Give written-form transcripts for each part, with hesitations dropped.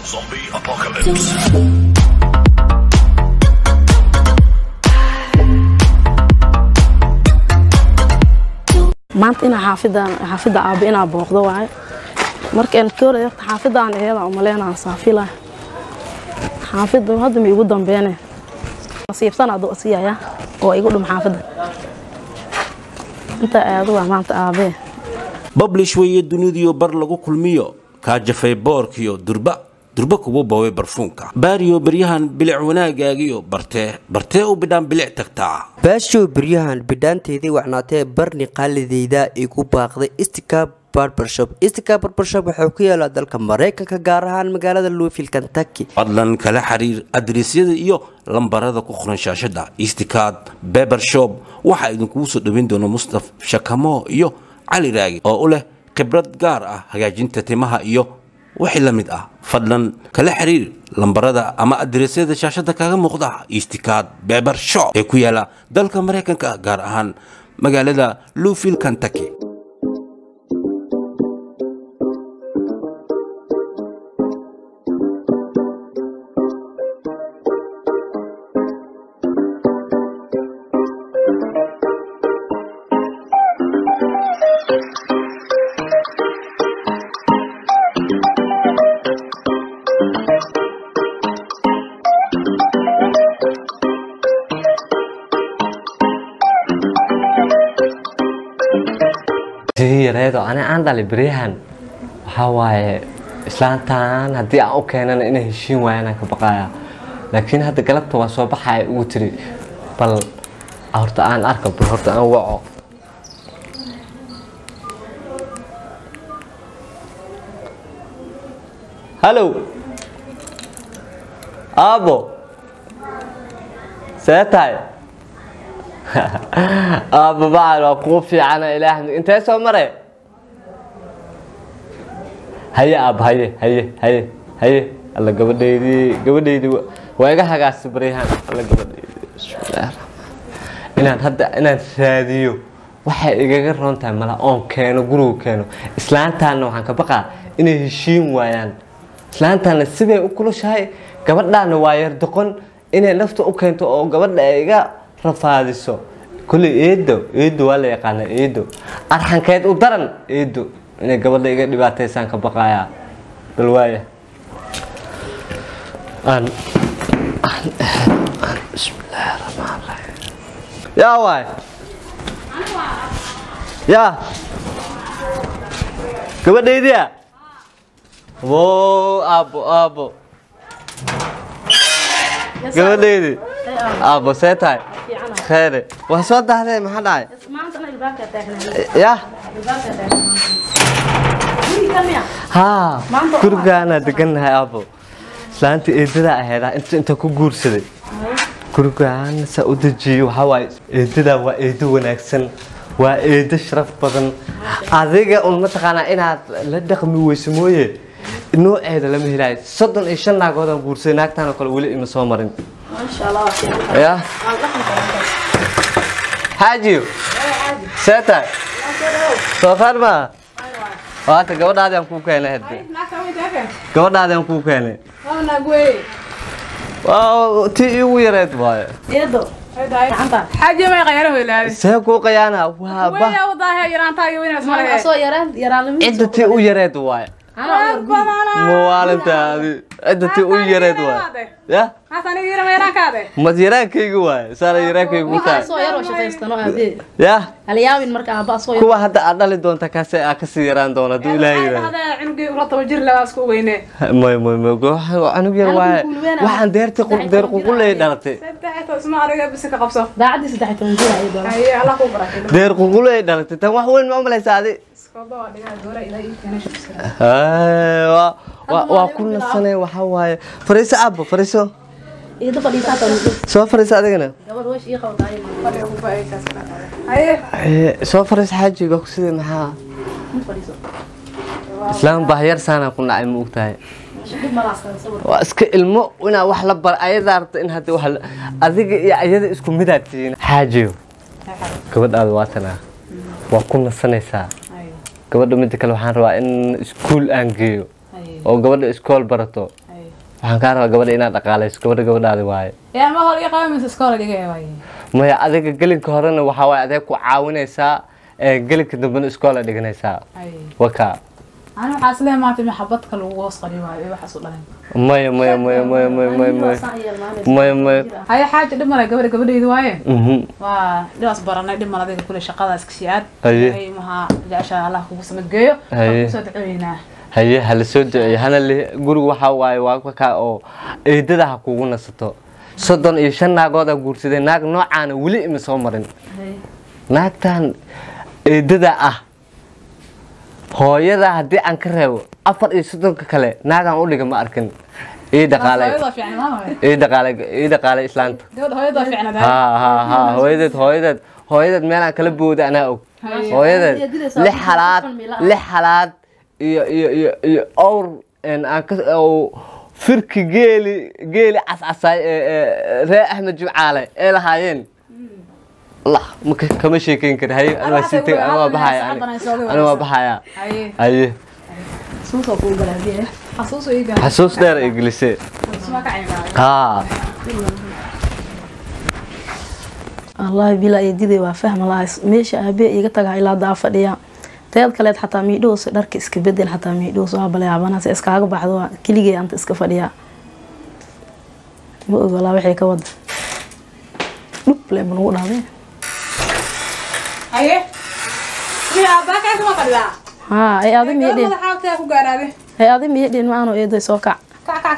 Zombie Apocalypse. maanta ina xaafida aabe ina booqdo waay markaan koolay xaafidaan eeyada oo maleena saafila xaafida hadda mi ugu dambeeyay nasiibsan aad asiyaya oo igu dhum xaafida inta aad waa maanta aabe publish way dunidu bar lagu kulmiyo ka jafay boorkiyo durba kugu baway barfuunka baariyo baryahan bilic wanaagaagiyo bartee u bidhaan bilic tagtaa baasho baryahan bidhaanteedii wacnaatee barni qaalideyda igu baaqday Istika barbershop wuxuu ku yaalaa dalka Mareykanka gaar ahaan magaalada Louisville Kentucky fadlan kala xiriir adreesyada iyo lambarada ku qoran shaashada Istika barbershop waxa idinku soo dhaweyn doona Mustafa Shakamo iyo Ali Raagi oo u leh khibrad gaar ah hagaajinta timaha iyo wixii la mid ah fadlan kala xiriir lambarada ama adreesyada shaashada kaaga muuqda Istika barbershop ee ku yaala dalka Mareykanka gaar ahaan magaalada Louisville Kentucky yareedo aan dhalay bariyahan waxa waaye islaantaan hadii aan u keenana inay heshiin waayaan ka baqaya laakiin hadda galabta waa soo baxay ugu tiri bal horta aan arko bal horta aan waco hello abo seetay ابو بعد وقوفي انا الهي انت سو مره هيا اب هيا الله gabadheydii waa iga hagaas bariyahan الله gabadheydii bismillaah inaan hadda raadiyo waxa igaga roontaa mala oon keeno guriga keeno islaantaana waxaan ka baqaa inay heshiin waayaan islaantaana sibay u kulushahay gabadhaana waa yar doqon inay lafta u keento oo gabadha iga rafaadiso kulli eedo wala yaqaan eedo arxankeed u daran eedo inay gabadha iga dhibaataysan ka baqaya bal waaya bismillaahir rahmaanir rahiim ya waay ya gabadheydii woo abo gabadheydii abo seetay خير وصوت هذا ما حدا ما انت الباب تاعنا يا ها كرغانا دغنها ابو سلانتي ايددا اهيدا انت ku guursaday كرغان سعودجي waxa way eedada waa eedo wanaagsan waa eedo sharaf badan adiga ma taqaana inaad la dhaqmi weyso mooyee nooceeda lama helay 35 naagood aan guursaday naagtaan kale wali ima soo marin ما شاء الله يا حاجيو سيتا سوفر ما وانت قبل هذا يمكن كينه هدي قبل هذا يمكن كينه انا قوي واو تي ويرد واي يدو حاجه ما يغيره ولا سيكو قيانا واه ويا وضاها يرانتاي وين اسمها سو يران انت تي ويرد واي موالنت هذه عدتي u yareed waa ya hasan yira meerankaade ma yiraankaygu waa sare yiraankaygu waxa soo yar oo shaqeystano aabee ya halyaabin marka aaba soo yar kuwa hadda aad dhali doonta ka sii yaraan doona duu ilaahay hada cunugii ula tabajir la isku weyne may cunug yar waa waxaan deer ququlay dhalatay saddex isma ariga bis ka qabso daacadi saddex toon jir ay doona ay Allah ku barakeeyo deer ququlay dhalatay tan wax weyn ma umaleysaaday waa kuna sanay waxa waaye fariiso abo fariiso إذا فليسات سو فريس أدينا سو فريس حاجة قصدي معها إسلام بحير سنة كنا عم وقتها واسك المو وأنا وحلا بر أيضا إن هذا وحلا أذيك يا أيضا إسكو مداتين حاجة كبد أدواتنا وكنا سنة سا كبد مدة كلو حنروا إن سكول أنجيو أو كبد سكول برتو waxaan ka rabaa gabadha inaad dhaqaalayso gabadhaadi waaye yaa ma hor iyo qabamis iskool dhigay waaye maya adiga gelinka horena waxa waaye adeeg ku caawinaysaa gelinka dambena iskool dhiganaysaa waka أنا حاسلها ما في محبتك الوصقة اللي واي وحس ولا ماي هاي حاجة دم أنا قبل يدواي لا أصبر أنا دم أنا ذيك كل شقة اسكسيات هاي مها عشان الله خصوصا متجيو سودعينا هاي هل سودعي هنا اللي قولوا وحواي واقفك أو إيدها حكونا ستو صدق إيشان ناقود أقول سيد ناق نوع عن ولي مسومرين ناق تان إيدها hooyada hadii aan ka reebo 4 kale naagan u dhiga ma arkin dhaqaalay islaanta hooyada meel aan kala booda anaa og hooyada lix xalaad iyo awr aan ka firki geeli cascasay ree Axmed Jimcaale ee lahaayeen الله كم شيء كين كده هاي أنا سيتي أنا ما بحيا هاي حسوس أقول بلادي حسوس إيه حسوس دار إنجليزي الله بلا يدي وفهم الله ماشي أبي يقطع إلى ضعف ديا تياد كلاد حتى ميدوس درك إسكبدل حتى ميدوس وهبل يعبنا إسكاغ بعضوا كليجي أنت إسكفديا بقول والله وحي كود لب بنقول هذا هاي يا باك اسمع قردا اي هذا ميدين حاولتها ku gaaraade اي هذا ميدين ما aanu eeday soo kac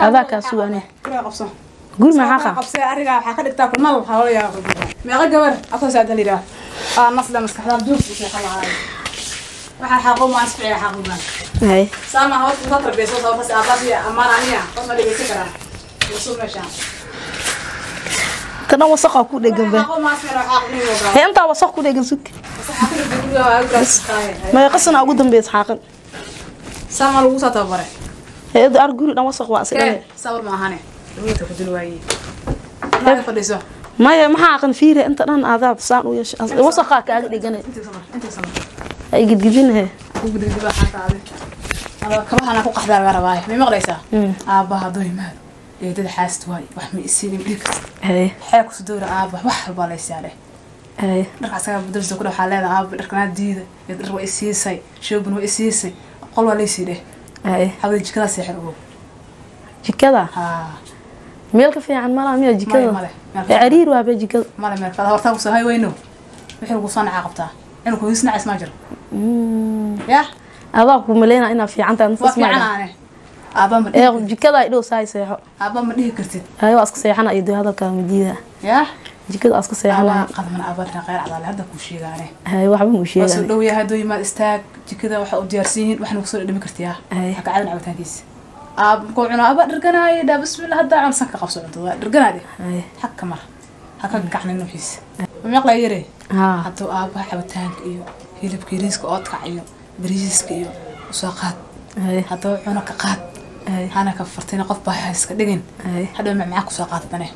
هذا kaasuwane qabso guri ma xaqa qabsay ariga waxa ka dhigtaa kulmal hawlayaa meeqa gabar asaas dalira nasla maskaxda duub si xalaal waxa xaqo ma asfiya xaqo hay sama hawt ku tarbiyeso soo fas abaasiya amaananiya qofna dhigay kara soo meesha kana wasaq ku dhegan ba hay inta wasaq ku dhegan suk ما يقصنا أقول دم بيت حاقن سامر وصا تبره هذا أرجل أنا وثق واسع صور ما هني دويته كدلواي ما فديسو ما حاقن فيه أنت أنا عذاب صار ويش وثقك أقدر جنة أنت سمع أي قد جبينها قد جبنا حتى أنا كمان أنا فوق أحد الغرباء ما مغريسة أبا هذول مال يدل حاست واي وحمي السيني بليك هاي حياك صدور أبا وح باليس عليه هاي درك بدرس كل حالنا أبا دركنا جديدة يدرس وإسيسي شوبن وإسيسي قلوا ليس ده هاي حاول جكلا سحره جكلا ميلك في عن ملا ميل جكلا عرير وابي جكلا ملا ميل فهذا ورثة وسهاي وينه وحلو صنع عقبته إنه كويس يصنع اسماجر يا أباك وملينا إنا في عنتا نفس ما أنا أبا من إيه جكلا يدو ساي سيحو أبا من إيه كرتين هاي أسك سيحنا يدو هذا الكلام جديد يا جكلا أسك سيحنا قد من أبرنا غير على هذا كل شيء يعني هاي واحد من وشيء بس لو يا هدوي ما استاك جكلا واحد ديارسين وإحنا وصل إلى مكرتيا هك عادنا على تانيس كوعنا أبا درجنا يدا بسم الله هذا عن سكة قصة أنتوا درجنا دي حك مر حك كحنا النفيس ومقلا يري حتى أبا حبتانك إيو هيلب كيريسك أوتك إيو بريسك إيو وساقات حتى عنا كقات أنا كفرتين قف بحس كدقين هذا معك وساقات بني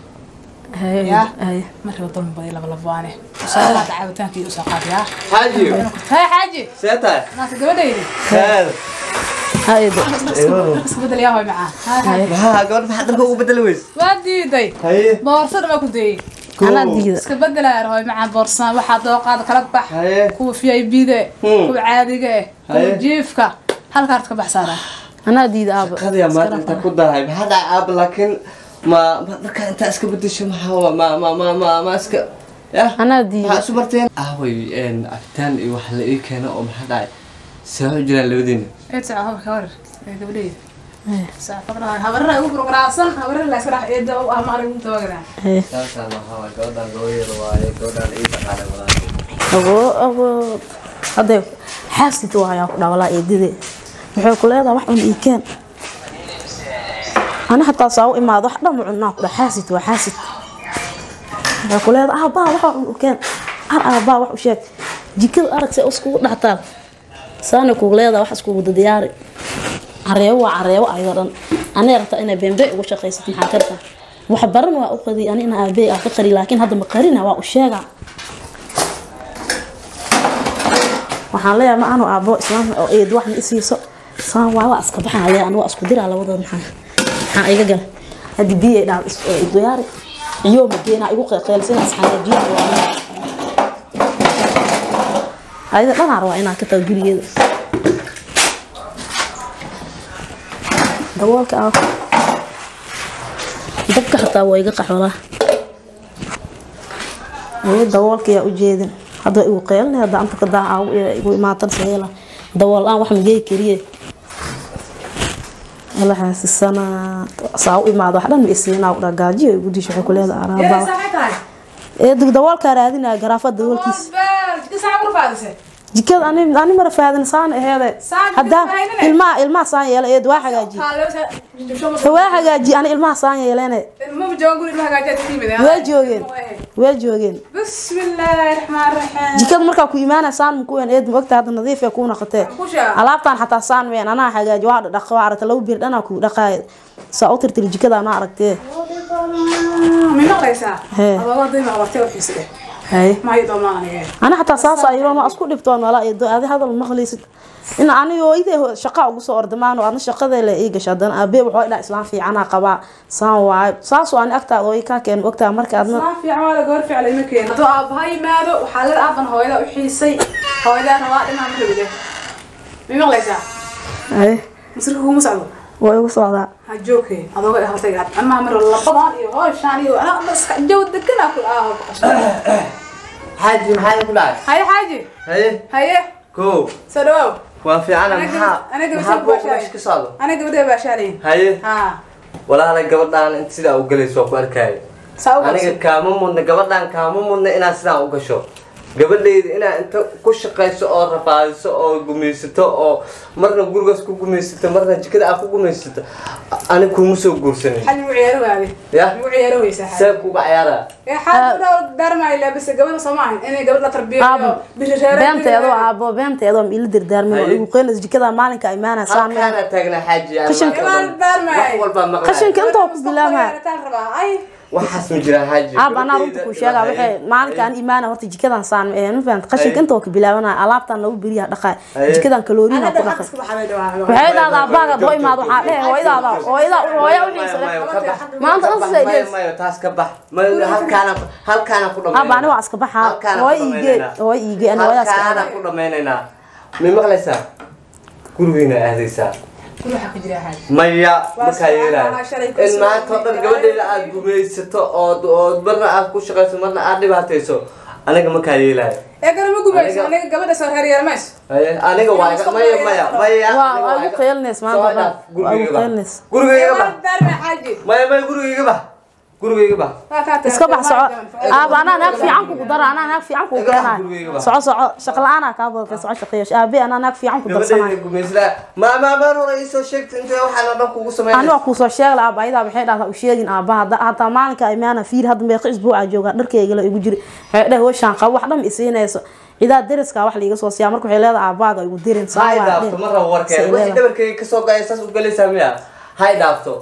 يا مرة ظلم بدي لا بلفاني وساقات عبتانك إيو ساقات يا حاجي هاي حاجي سيتا ما تقول لي خير هاي بس بدل يا هاي معاه ها قبل ما حد هو بدل ويس ودي دي هاي بورصة ما كنت دي أنا دي بس بدل يا هاي معاه بورصة واحد دوقات كلك بح كو في أي بيده كو عادي جه كو جيفك هل كارتك بحسارة أنا دي أب هذا يا ما أنت كده هاي هذا أب لكن ما ذكر أنت أسكت بديش ما أسكت يا أنا دي سوبرتين أهوي إن أفتان يوحل إيه كان أم هذا سأجرا لودين إيه ساعة هور قبلي ساعة طبعا هورنا أبو بروغراسن هورنا لا سرح إيه ده وأهم على مين توقعنا ساعة ما هو جودان روير واي جودان إيه على أبو هذا حاسة وعيا لا ولا يدي wuxuu ku leedahay wax un ii keen ana hatta saaw imaado wax dham cunaa ku xaasid waa xaasid wuxuu ku leedahay aabaa wax un keen aabaa wax u sheeg jikada aragtay isku dhaxtaal saana ku leedahay wax isku wada diyaari careewo ayoo dhan ana rabta inay bembe ugu shaqeysato maxaa karta wax baran waa u qadi ana ina aabay ka qari laakiin hadda ma qarina waa u sheega waxaan leeyahay ma aanu aabo islaam oo eed wax ma isiiso سان واوا اسكبحان عليه أنا واسكدير على وضع محن حقيقة هذه بيه دار ديار يوم جينا يقول قيلسين أصحاب جينا هذا لا نعرف أنا كتب جريه دوالك دبك حتى ويقع حوله دوالك يا أجيدن هذا يقيلني هذا أنت كذا أو ما تنسيله دوال واحد جاي كريه الله حاسس السنة صاوي ما ضحنا بإسمنا ورجاجي ودي شو كل هذا عربا إيه دوال كارادنا جرافة دوال كيس جكال أنا مرة فهذا إنسان هذا هذا الماء صان يلا إيه واحد جاجي واحد جاجي أنا الماء صان يلا أنا ما بجاوب الماء جاجي تيمي وجوجين بسم الله الرحمن الرحيم جكال مركا كويمانا صان مكون إيه وقت هذا نظيف يكون خطير علابتان حتى صان وين أنا حاجة جواد دخوا عرت لو بيرد أنا كو دقايق سأوتر تري كذا أنا عرفته من نقيسة الله ضيم على تيو في سده هاي ما يضمنني أنا حتى صاصة يوم ما أسكت بتوان ولا يدو هذا المخلص إن أنا يويده شقاء وصور دمان وأنا شقة ذي لقيق شدان أبي وحوي لا إسلام في عنا قبا صاوع صاصو أنا أكتر ويكا كان وقتها مركز إسلام في عمال غير في على مكان هذا أبهاي ماذا وحلل أبن هو إذا وحيسي هو إذا رواق ما مكبده مين مغلسة هاي مصرك هو مسعود ويوصل هجوكي هذا هو هرتجع أما مر الله طبعا هو شاني وأنا بس جود كنا كل حاجي محاي كلها هاي حاجي هاي كو سلو وفي أنا قبل باشالين هاي ها ولا أنا قبل أنا أنت سيدا وقلت سوق أركاي أنا كامون قبل أنا كامون إن أسنا وقشوا قبل لي أنا أنت كش قيس أو رفاز أو قميصته أو مرة جورجس كقميصته مرة كده أكو قميصته أنا كومسو جورسني حلو عياره هذه يا عياره ويسح سبكو بعياره يا حد دار معي لا بس قبل سماعين أنا قبل لا تربية بنت يا أبو بنت يا أبو إلى دردار من وقيل كذا مالك إيمانه سامي أنا تاجنا حاجة خشن دار معي خشن كنت أقول بالله ما waxaas ma jira haji أنا runta ku sheega waxay maalinkan iimaana horta jikadan saan ma fahant qashinka inta ka bilaabana alaabtan lagu biriya dhaqay jikadan kalooriina ku dhaqay waxay daada baaga dooy maad waxa dheer hooyadaada hooya u xiisay maanta dhan saydees taas ka bax halkaana ku dhameeyay abana waa iska baxa hooyige ana waa iska ku dhameeynaa ma maqlaysaa gurigeena aadaysaa maya markaa yeelay in maanta dhan gabadheeda aad gumaysato oo marna aad ku shaqayso marna aad dhibaatayso aniga markaa yeelay eegana ma gumayso aniga gabadha soo reer yarmayso aniga waa maya waa ugu qeylnees maanta gurigeyga ba maya gurigeyga ba gurigeyga ba iska bax soco ana naag fiican ku dara ana naag fiican ku keenay soco shaqlaana ka bada soco shaqeeyo abi ana naag fiican ku darsanay ma rayso sheegtay inta waxa la dhan kugu sameeyay ana ku soo sheeg la abayda waxay dhaafay u sheegin aabaha hada maalinka iimaana fiir hadda meeq isbuuca jooga dharkeyga la igu jiri waxay dhahay washaan qab wax dhan isiinayso إذا درس كواحد اللي يقصو سيا مركو حيلاد عبادة يقدرين صار هاي دافتو مرة وركه وش دبركي كسو قايساس وقالي ساميها هاي دافتو